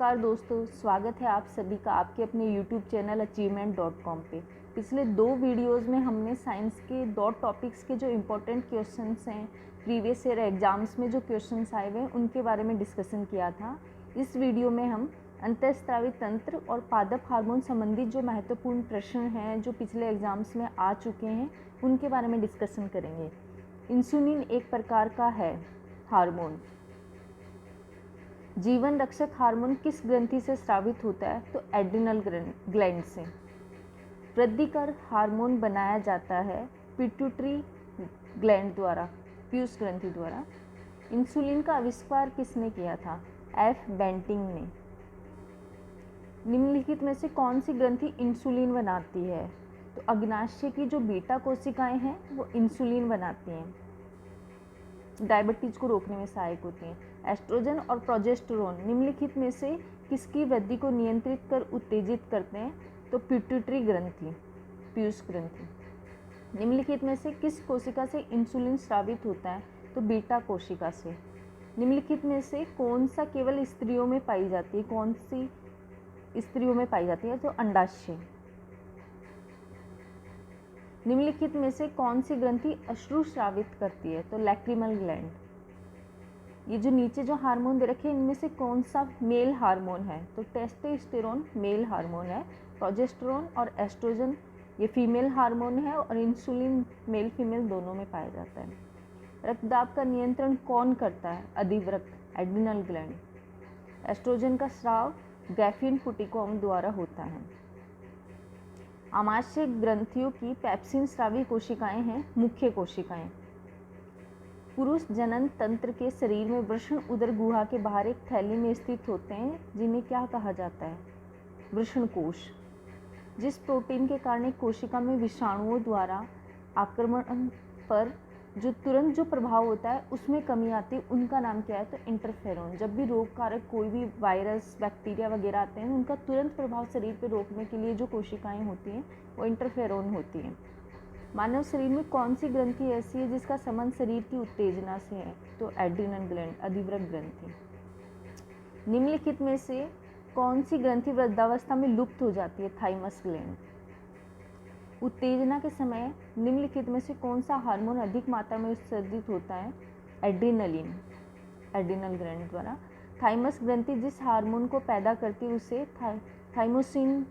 नमस्कार दोस्तों, स्वागत है आप सभी का आपके अपने YouTube चैनल achievement.com पे। पिछले 2 वीडियोज़ में हमने साइंस के 2 टॉपिक्स के जो इम्पोर्टेंट क्वेश्चंस हैं, प्रीवियस ईयर एग्जाम्स में जो क्वेश्चंस आए हुए हैं उनके बारे में डिस्कशन किया था। इस वीडियो में हम अंतःस्रावी तंत्र और पादप हार्मोन संबंधित जो महत्वपूर्ण प्रश्न हैं जो पिछले एग्जाम्स में आ चुके हैं उनके बारे में डिस्कशन करेंगे। इंसुलिन एक प्रकार का है हार्मोन। जीवन रक्षक हार्मोन किस ग्रंथि से स्रावित होता है? तो एड्रिनल ग्लैंड से। वृद्धिकर हार्मोन बनाया जाता है पिट्यूटरी ग्लैंड द्वारा, पीयूष ग्रंथि द्वारा। इंसुलिन का आविष्कार किसने किया था? एफ बेंटिंग ने। निम्नलिखित में से कौन सी ग्रंथि इंसुलिन बनाती है? तो अग्नाशय की जो बीटा कोशिकाएं हैं वो इंसुलिन बनाती हैं, डायबिटीज को रोकने में सहायक होती हैं। एस्ट्रोजन और प्रोजेस्टेरोन निम्नलिखित में से किसकी वृद्धि को नियंत्रित कर उत्तेजित करते हैं? तो पिट्यूटरी ग्रंथि, पीयूष ग्रंथि। निम्नलिखित में से किस कोशिका से इंसुलिन स्रावित होता है? तो बीटा कोशिका से। निम्नलिखित में से कौन सा केवल स्त्रियों में पाई जाती है? कौन सी स्त्रियों में पाई जाती है? तो अंडाशय। निम्नलिखित में से कौन सी ग्रंथि अश्रु स्रावित करती है? तो लैक्रिमल ग्लैंड। ये जो नीचे जो हार्मोन दे रखे हैं इनमें से कौन सा मेल हार्मोन है? तो टेस्टोस्टेरोन मेल हार्मोन है, प्रोजेस्टेरोन और एस्ट्रोजन ये फीमेल हार्मोन है और इंसुलिन मेल फीमेल दोनों में पाया जाता है। रक्तदाब का नियंत्रण कौन करता है? अधिवृक्क, एड्रिनल ग्लैंड। एस्ट्रोजन का स्राव गैफिन पुटिकोम द्वारा होता है। आमाशय ग्रंथियों की पेप्सिन स्रावी कोशिकाएं हैं मुख्य कोशिकाएं। पुरुष जनन तंत्र के शरीर में वृषण उदर गुहा के बाहर एक थैली में स्थित होते हैं जिन्हें क्या कहा जाता है? वृषण कोश। जिस प्रोटीन के कारण एक कोशिका में विषाणुओं द्वारा आक्रमण पर जो तुरंत जो प्रभाव होता है उसमें कमी आती है उनका नाम क्या है? तो इंटरफेरोन। जब भी रोग कारक कोई भी वायरस बैक्टीरिया वगैरह आते हैं उनका तुरंत प्रभाव शरीर पर रोकने के लिए जो कोशिकाएं होती हैं वो इंटरफेरोन होती हैं। मानव शरीर में कौन सी ग्रंथि ऐसी है जिसका संबंध शरीर की उत्तेजना से है? तो एड्रिनल ग्लैंड, अधिवृक्क ग्रंथि। निम्नलिखित में से कौन सी ग्रंथि वृद्धावस्था में लुप्त हो जाती है? Thymus gland. उत्तेजना के समय निम्नलिखित में से कौन सा हार्मोन अधिक मात्रा में उत्सर्जित होता है? एड्रिनलिन, एड्रिनल ग्लैंड द्वारा। थाइमस ग्रंथि जिस हार्मोन को पैदा करती है उसे थाइमोसिन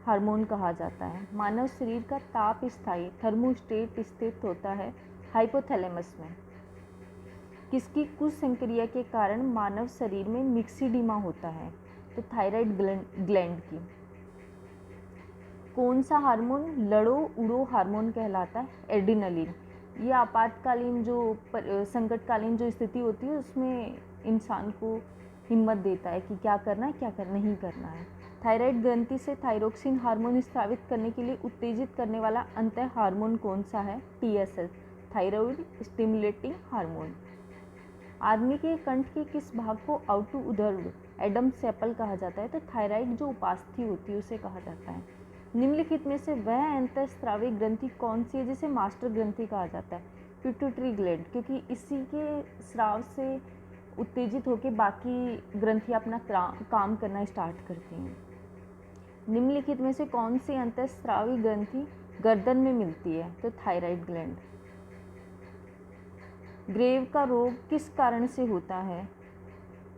हार्मोन कहा जाता है। मानव शरीर का ताप स्थायी थर्मोस्टेट स्थित होता है हाइपोथैलेमस में। किसकी कुछ संक्रिया के कारण मानव शरीर में मिक्सिडीमा होता है? तो थायराइड ग्लैंड की। कौन सा हार्मोन लड़ो उड़ो हार्मोन कहलाता है? एड्रिनलिन। ये आपातकालीन जो संकटकालीन जो स्थिति होती है उसमें इंसान को हिम्मत देता है कि क्या करना है क्या नहीं करना है। थायराइड ग्रंथि से थायरोक्सिन हार्मोन स्रावित करने के लिए उत्तेजित करने वाला अंतः हार्मोन कौन सा है? TSH, thyroid stimulating hormone. आदमी के कंठ के किस भाग को आउटू उदर एडम सेपल कहा जाता है? तो थायराइड जो उपास्थि होती है उसे कहा जाता है। निम्नलिखित में से वह अंतःस्रावी ग्रंथि कौन सी है जिसे मास्टर ग्रंथि कहा जाता है? पिट्यूटरी ग्लैंड, क्योंकि इसी के स्राव से उत्तेजित होकर बाकी ग्रंथियां अपना काम करना स्टार्ट करती हैं। निम्नलिखित में से कौन सी अंतःस्रावी ग्रंथि गर्दन में मिलती है? तो थायराइड ग्लैंड। ग्रेव का रोग किस कारण से होता है?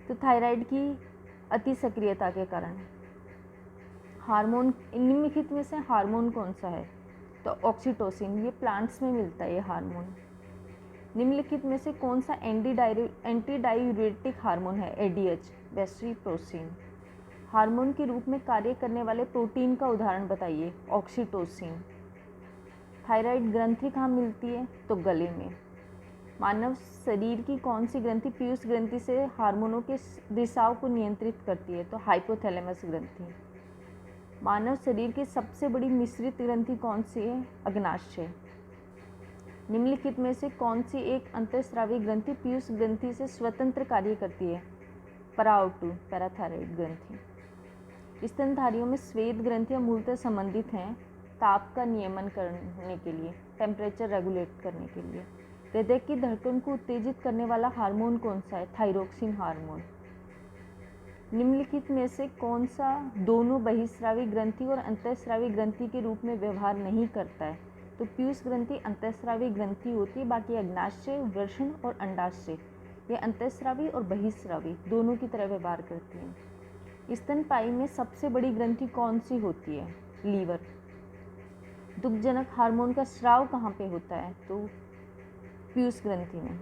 तो थायराइड की अति सक्रियता के कारण। हार्मोन निम्नलिखित में से हार्मोन कौन सा है? तो ऑक्सीटोसिन, ये प्लांट्स में मिलता है ये हार्मोन। निम्नलिखित में से कौन सा एंटी डायूरेटिक हार्मोन है? ADH, वेस्ट्रीप्रोसिन। हार्मोन के रूप में कार्य करने वाले प्रोटीन का उदाहरण बताइए? ऑक्सीटोसिन। थायराइड ग्रंथि कहाँ मिलती है? तो गले में। मानव शरीर की कौन सी ग्रंथि पीयूष ग्रंथि से हार्मोनों के रिसाव को नियंत्रित करती है? तो हाइपोथैलेमस ग्रंथि। मानव शरीर की सबसे बड़ी मिश्रित ग्रंथि कौन सी है? अग्नाशय। निम्नलिखित में से कौन सी एक अंतःस्रावी ग्रंथि पीयूष ग्रंथि से स्वतंत्र कार्य करती है? पराओटू, पैराथायरॉइड ग्रंथि। स्तनधारियों में श्वेत ग्रंथियां मूलतः संबंधित हैं ताप का नियमन करने के लिए, टेम्परेचर रेगुलेट करने के लिए। हृदय की धड़कन को उत्तेजित करने वाला हार्मोन कौन सा है? Thyroxine hormone. निम्नलिखित में से कौन सा दोनों बहिस्रावी ग्रंथि और अंतःस्रावी ग्रंथि के रूप में व्यवहार नहीं करता है? तो पीयूष ग्रंथि अंतःस्रावी ग्रंथि होती है, बाकी अग्नाशय, वृषण और अंडाशय ये अंतःस्रावी और बहिस्रावी दोनों की तरह व्यवहार करती हैं। स्तनपायी में सबसे बड़ी ग्रंथि कौन सी होती है? लीवर। दुग्धजनक हार्मोन का स्राव कहाँ पे होता है? तो पीयूष ग्रंथि में।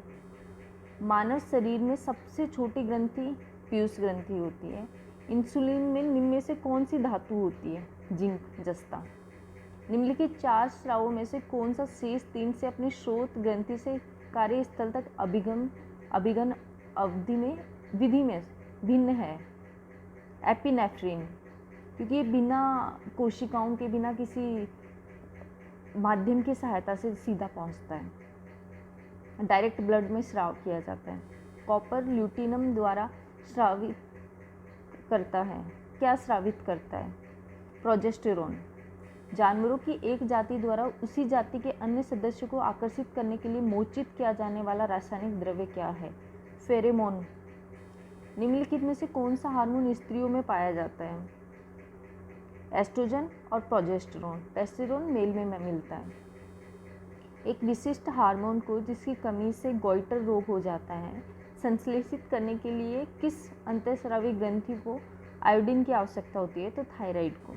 मानव शरीर में सबसे छोटी ग्रंथि पीयूष ग्रंथि होती है। इंसुलिन में निम्न में से कौन सी धातु होती है? जिंक, जस्ता। निम्नलिखित 4 स्रावों में से कौन सा शेष 3 से अपनी स्रोत ग्रंथि से कार्यस्थल तक अभिगम अवधि में विधि में भिन्न है? एपिनेफ्रिन, क्योंकि ये बिना कोशिकाओं के, बिना किसी माध्यम की सहायता से सीधा पहुंचता है, डायरेक्ट ब्लड में स्राव किया जाता है। कॉपर ल्यूटिनम द्वारा स्रावित करता है। क्या स्रावित करता है? प्रोजेस्टेरोन। जानवरों की एक जाति द्वारा उसी जाति के अन्य सदस्य को आकर्षित करने के लिए मोचित किया जाने वाला रासायनिक द्रव्य क्या है? फेरेमोन। निम्नलिखित में से कौन सा हार्मोन स्त्रियों में पाया जाता है? एस्ट्रोजन और प्रोजेस्टेरोन। टेस्टोस्टेरोन मेल में मिलता है। एक विशिष्ट हार्मोन को जिसकी कमी से गोइटर रोग हो जाता है संश्लेषित करने के लिए किस अंतःस्रावी ग्रंथि को आयोडीन की आवश्यकता होती है? तो थायराइड को।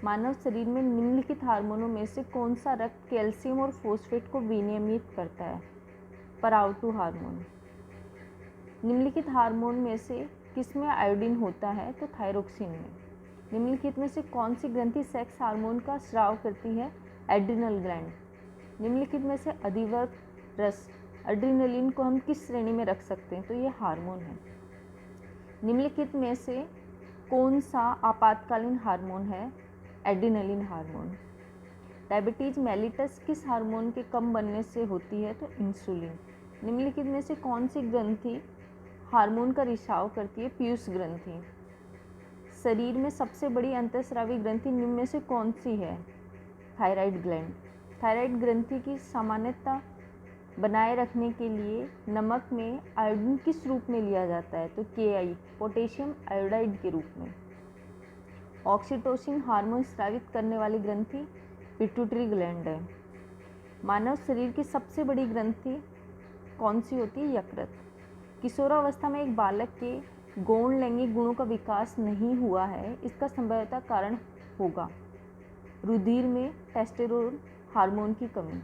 मानव शरीर में निम्नलिखित हार्मोनों में से कौन सा रक्त कैल्शियम और फॉस्फेट को विनियमित करता है? परावटु हार्मोन। निम्नलिखित हार्मोन में से किसमें आयोडीन होता है? तो थायरोक्सिन में। निम्नलिखित में से कौन सी ग्रंथि सेक्स हार्मोन का स्राव करती है? Adrenal gland. निम्नलिखित में से अधिवर्ग रस एड्रिनलिन को हम किस श्रेणी में रख सकते हैं? तो ये हार्मोन है। निम्नलिखित में से कौन सा आपातकालीन हार्मोन है? Adrenaline hormone. डायबिटीज मेलिटस किस हार्मोन के कम बनने से होती है? तो इंसुलिन। निम्नलिखित में से कौन सी ग्रंथि हार्मोन का रिसाव करती है? पीयूष ग्रंथि। शरीर में सबसे बड़ी अंतःस्रावी ग्रंथि निम्न में से कौन सी है? Thyroid gland. थायराइड ग्रंथि की सामान्यता बनाए रखने के लिए नमक में आयोडीन किस रूप में लिया जाता है? तो Ki, पोटेशियम आयोडाइड के रूप में। ऑक्सीटोसिन हार्मोन स्रावित करने वाली ग्रंथि पिट्यूटरी ग्लैंड है। मानव शरीर की सबसे बड़ी ग्रंथि कौन सी होती है? यकृत। किशोरावस्था में एक बालक के गौण लैंगिक गुणों का विकास नहीं हुआ है, इसका संभवतः कारण होगा रुधिर में टेस्टोस्टेरोन हार्मोन की कमी।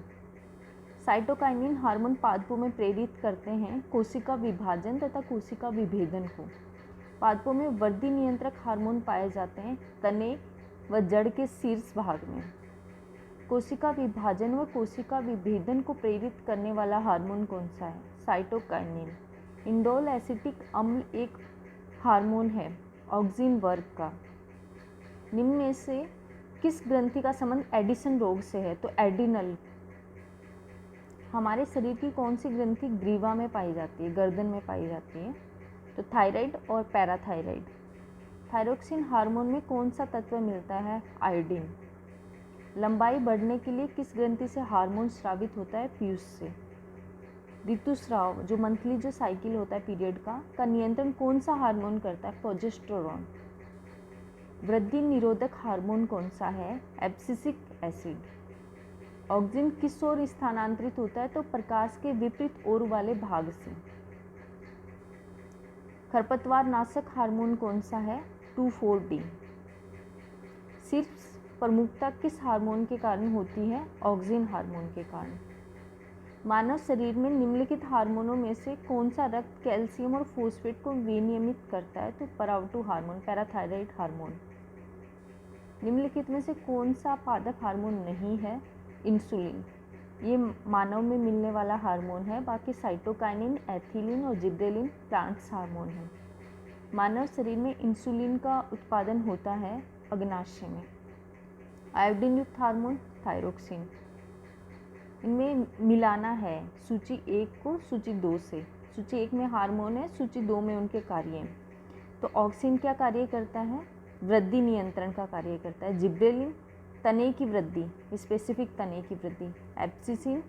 साइटोकाइनिन हार्मोन पादपों में प्रेरित करते हैं कोशिका विभाजन तथा कोशिका विभेदन को। पादपों में वृद्धि नियंत्रक हार्मोन पाए जाते हैं तने व जड़ के शीर्ष भाग में। कोशिका विभाजन व कोशिका विभेदन को प्रेरित करने वाला हार्मोन कौन सा है? साइटोकाइनिन। इंडोल एसिटिक अम्ल एक हार्मोन है ऑक्सिन वर्ग का। निम्न में से किस ग्रंथि का संबंध एडिसन रोग से है? तो एड्रिनल। हमारे शरीर की कौन सी ग्रंथि ग्रीवा में पाई जाती है? गर्दन में पाई जाती है? तो थायराइड और पैराथायराइड। थायरोक्सिन हार्मोन में कौन सा तत्व मिलता है? आयोडीन। लंबाई बढ़ने के लिए किस ग्रंथि से हार्मोन स्रावित होता है? पीयूष से। ऋतुस्राव जो मंथली जो साइकिल होता है पीरियड का नियंत्रण कौन सा हार्मोन करता है? प्रोजेस्टेरोन। वृद्धि निरोधक हार्मोन कौन सा है? Abscisic acid. ऑक्सिन किस ओर स्थानांतरित होता है? तो प्रकाश के विपरीत ओर वाले भाग से। खरपतवार नाशक हार्मोन कौन सा है? 2,4-D। सिर्फ प्रमुखता किस हार्मोन के कारण होती है? ऑक्सिन हार्मोन के कारण। मानव शरीर में निम्नलिखित हार्मोनों में से कौन सा रक्त कैल्शियम और फॉस्फेट को विनियमित करता है? तो परावटु हार्मोन, पैराथायराइड हार्मोन। निम्नलिखित में से कौन सा पादप हार्मोन नहीं है? इंसुलिन। ये मानव में मिलने वाला हार्मोन है, बाकी साइटोकाइनिन, एथिलीन और जिब्रेलिन प्लांट्स हार्मोन है। मानव शरीर में इंसुलिन का उत्पादन होता है अग्नाशय में। आयोडीन युक्त हार्मोन थायरोक्सिन। इनमें मिलाना है सूची 1 को सूची 2 से। सूची 1 में हार्मोन है, सूची 2 में उनके कार्य हैं। तो ऑक्सिन क्या कार्य करता है? वृद्धि नियंत्रण का कार्य करता है। जिब्रेलिन तने की वृद्धि, स्पेसिफिक तने की वृद्धि। एब्सिसिन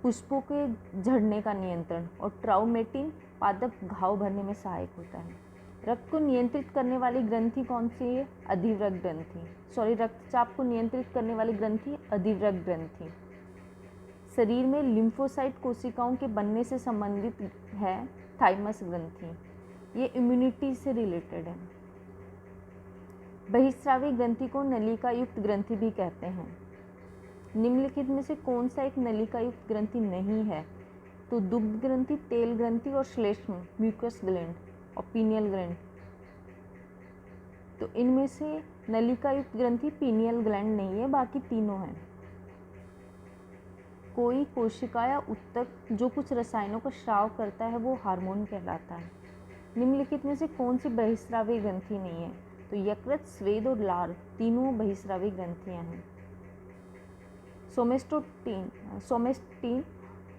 पुष्पों के झड़ने का नियंत्रण और ट्राउमेटिन पादप घाव भरने में सहायक होता है। रक्त को नियंत्रित करने वाली ग्रंथि कौन सी है? अधिवृक्क ग्रंथि। रक्तचाप को नियंत्रित करने वाली ग्रंथि अधिवृक्क ग्रंथि। शरीर में लिम्फोसाइट कोशिकाओं के बनने से संबंधित है थाइमस ग्रंथि। ये इम्यूनिटी से रिलेटेड है। बहिस्रावी ग्रंथि को नलिका युक्त ग्रंथि भी कहते हैं। निम्नलिखित में से कौन सा एक नलिका युक्त ग्रंथि नहीं है? तो दुग्ध ग्रंथि, तेल ग्रंथि और श्लेष्म म्यूकस ग्लैंड और पीनियल ग्लैंड। तो इनमें से नलिका युक्त ग्रंथि पीनियल ग्लैंड नहीं है, बाकी तीनों हैं। कोई कोशिका या ऊतक जो कुछ रसायनों का स्राव करता है वो हार्मोन कहलाता है। निम्नलिखित में से कौन सी बहिस्रावी ग्रंथि नहीं है? तो यकृत, स्वेद और लार तीनों बहिस्रावी ग्रंथियां हैं। सोमेस्टिन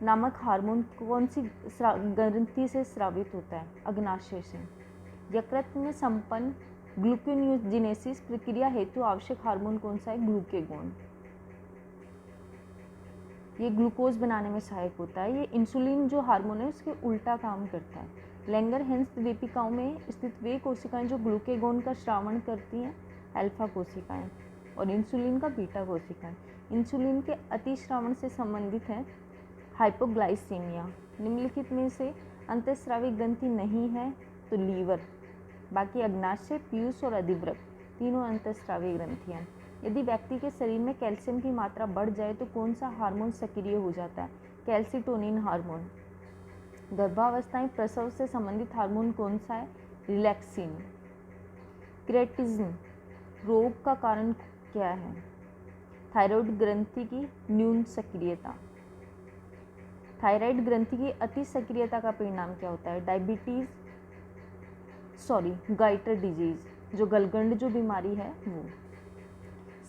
नामक हार्मोन कौन सी ग्रंथि से स्रावित होता है? अग्नाशय से। यकृत में संपन्न ग्लूकोनियोजेनेसिस प्रक्रिया हेतु आवश्यक हार्मोन कौन सा है? ग्लूकेगोन। ये ग्लूकोज बनाने में सहायक होता है। ये इंसुलिन जो हार्मोन है उसके उल्टा काम करता है। लैंगरहैंस द्वीपिकाओं में स्थित वे कोशिकाएं जो ग्लूकेगोन का श्रावण करती हैं अल्फा कोशिकाएं, और इंसुलिन का बीटा कोशिकाएं। इंसुलिन के अतिश्रावण से संबंधित है हाइपोग्लाइसीमिया। निम्नलिखित में से अंतःस्रावी ग्रंथि नहीं है? तो लीवर। बाकी अग्नाशय, पीयूष और अधिवृक्क तीनों अंतःस्रावी ग्रंथियां। यदि व्यक्ति के शरीर में कैल्शियम की मात्रा बढ़ जाए तो कौन सा हार्मोन सक्रिय हो जाता है? Calcitonin hormone. गर्भावस्था प्रसव से संबंधित हार्मोन कौन सा है? रिलैक्सिन। क्रेटिज्म रोग का कारण क्या है? थायराइड ग्रंथि की न्यून सक्रियता। थायराइड ग्रंथि की अति सक्रियता का परिणाम क्या होता है? गाइटर डिजीज, जो गलगंड जो बीमारी है वो।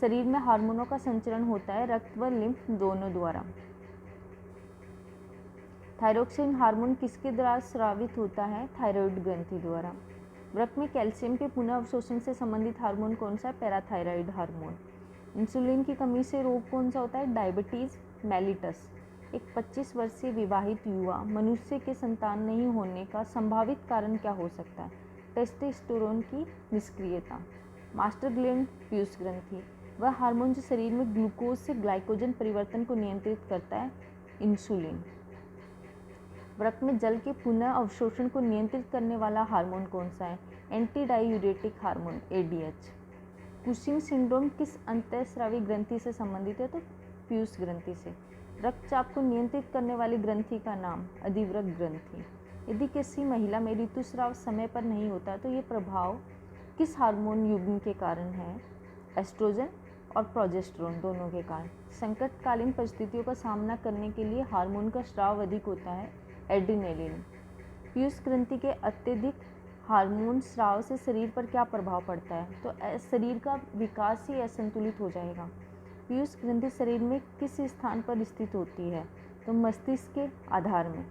शरीर में हार्मोनों का संचरण होता है रक्त व लिम्फ दोनों द्वारा। थायरोक्सिन हार्मोन किसके द्वारा स्रावित होता है? थायराइड ग्रंथि द्वारा। रक्त में कैल्शियम के पुनः अवशोषण से संबंधित हार्मोन कौन सा है? Parathyroid hormone. इंसुलिन की कमी से रोग कौन सा होता है? Diabetes mellitus. एक 25 वर्षीय विवाहित युवा मनुष्य के संतान नहीं होने का संभावित कारण क्या हो सकता है? टेस्टोस्टेरोन की निष्क्रियता। मास्टर ग्लैंड पीयूष ग्रंथि, वह हार्मोन जो शरीर में ग्लूकोज से ग्लाइकोजन परिवर्तन को नियंत्रित करता है, इंसुलिन। रक्त में जल के पुनः अवशोषण को नियंत्रित करने वाला हार्मोन कौन सा है? Anti diuretic hormone ADH। Cushing syndrome किस अंतःस्रावी ग्रंथि से संबंधित है? तो पीयूष ग्रंथि से। रक्तचाप को नियंत्रित करने वाली ग्रंथि का नाम? अधिवृक्क ग्रंथि। यदि किसी महिला में ऋतुस्राव समय पर नहीं होता तो ये प्रभाव किस हार्मोन युग्म के कारण है? एस्ट्रोजन और प्रोजेस्टेरोन दोनों के कारण। संकटकालीन परिस्थितियों का सामना करने के लिए हार्मोन का स्राव अधिक होता है, एड्रेनालिन। पीयूष ग्रंथि के अत्यधिक हार्मोन स्राव से शरीर पर क्या प्रभाव पड़ता है? तो शरीर का विकास ही असंतुलित हो जाएगा। पीयूष ग्रंथि शरीर में किस स्थान पर स्थित होती है? तो मस्तिष्क के आधार में।